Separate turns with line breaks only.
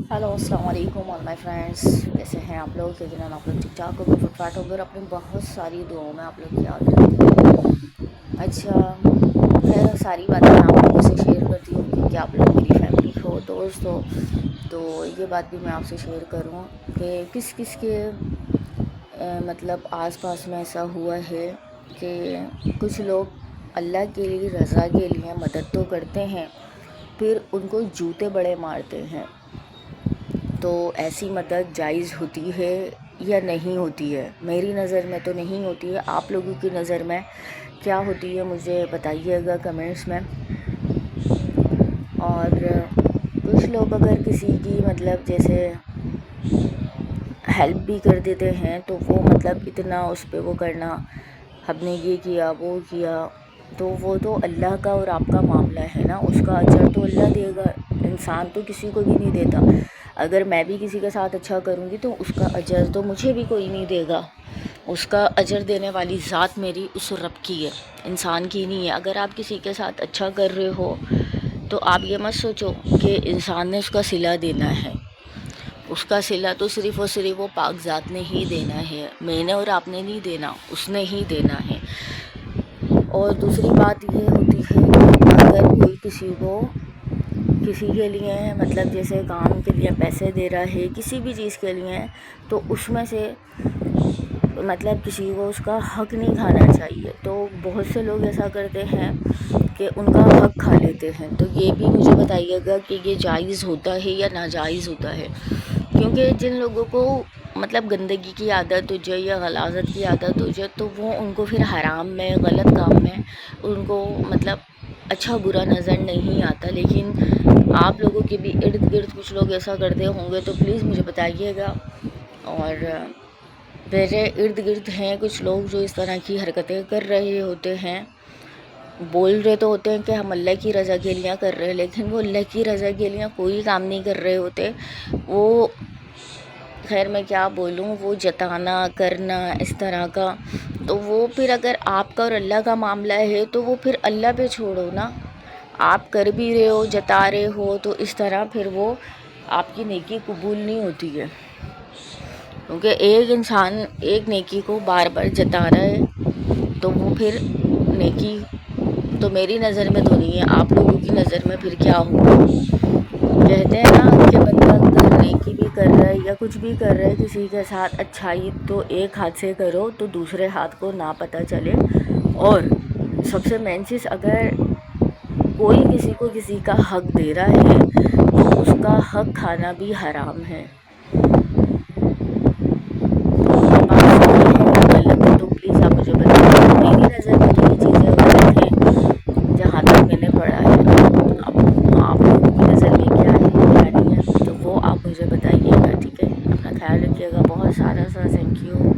Hello अस्सलाम वालेकुम all my friends, कैसे हैं आप लोग? यकीनन आप लोग ठीक ठाक हो, फिट फाट हो और अपनी बहुत सारी दुआओं में आप लोग की याद रखें। अच्छा, खैर सारी बातें मैं आप लोगों से शेयर करती हूँ क्योंकि आप लोग मेरी फैमिली हो, दोस्त हो। तो ये बात भी मैं आपसे शेयर करूँ कि किस किस के मतलब आस-पास में ऐसा हुआ है कि कुछ लोग अल्लाह के लिए, रज़ा के लिए मदद तो करते हैं, फिर उनको जूते बड़े मारते हैं। तो ऐसी मदद जायज़ होती है या नहीं होती है? मेरी नज़र में तो नहीं होती है। आप लोगों की नज़र में क्या होती है, मुझे बताइएगा कमेंट्स में। और कुछ लोग अगर किसी की मतलब जैसे हेल्प भी कर देते हैं तो वो मतलब इतना उस पे वो करना, हमने ये किया वो किया, तो वो तो अल्लाह का और आपका मामला है ना, उसका अजर तो अल्लाह देगा, इंसान तो किसी को भी नहीं देता। अगर मैं भी किसी के साथ अच्छा करूँगी तो उसका अजर तो मुझे भी कोई नहीं देगा। उसका अजर देने वाली ज़ात मेरी उस रब की है, इंसान की नहीं है। अगर आप किसी के साथ अच्छा कर रहे हो तो आप ये मत सोचो कि इंसान ने उसका सिला देना है। उसका सिला तो सिर्फ़ और सिर्फ वो पाक ज़ात ने ही देना है, मैंने और आपने नहीं देना, उसने ही देना है। और दूसरी बात ये होती है कि अगर कोई किसी के लिए मतलब जैसे काम के लिए पैसे दे रहा है, किसी भी चीज़ के लिए, तो उसमें से मतलब किसी को उसका हक़ नहीं खाना चाहिए। तो बहुत से लोग ऐसा करते हैं कि उनका हक़ खा लेते हैं। तो ये भी मुझे बताइएगा कि ये जायज़ होता है या नाजायज़ होता है? क्योंकि जिन लोगों को मतलब गंदगी की आदत हो जाए या गलाज़त की आदत हो जाए तो वो उनको फिर हराम में, गलत काम में उनको मतलब अच्छा बुरा नज़र नहीं आता। लेकिन आप लोगों के भी इर्द गिर्द कुछ लोग ऐसा करते होंगे तो प्लीज़ मुझे बताइएगा। और मेरे इर्द गिर्द हैं कुछ लोग जो इस तरह की हरकतें कर रहे होते हैं, बोल रहे तो होते हैं कि हम अल्लाह की रज़ा के लिए कर रहे हैं, लेकिन वो अल्लाह की रज़ा के लिए कोई काम नहीं कर रहे होते। वो खैर मैं क्या बोलूँ, वो जताना करना इस तरह का, तो वो फिर अगर आपका और अल्लाह का मामला है तो वो फिर अल्लाह पे छोड़ो ना। आप कर भी रहे हो, जता रहे हो, तो इस तरह फिर वो आपकी नेकी कबूल नहीं होती है। क्योंकि एक इंसान एक नेकी को बार बार जता रहा है तो वो फिर नेकी तो मेरी नज़र में तो नहीं है, आप लोगों की नज़र में फिर क्या होगा? कहते हैं ना कि बंदा अगर नेकी भी कर रहा है या कुछ भी कर रहा है किसी के साथ अच्छाई, तो एक हाथ से करो तो दूसरे हाथ को ना पता चले। और सबसे मेन चीज़, अगर कोई किसी को किसी का हक़ दे रहा है तो उसका हक़ खाना भी हराम है। ये बात सही है या गलत है तो प्लीज़ आप मुझे बताइए। मेरी नज़र में तो ये चीज़ें गलत हैं जहाँ तक मैंने पढ़ा है। अब आप लोगों की नज़र में क्या है क्या नहीं है तो वो आप मुझे बताइएगा, ठीक है? अपना ख्याल रखिएगा। बहुत सारा सा थैंक यू।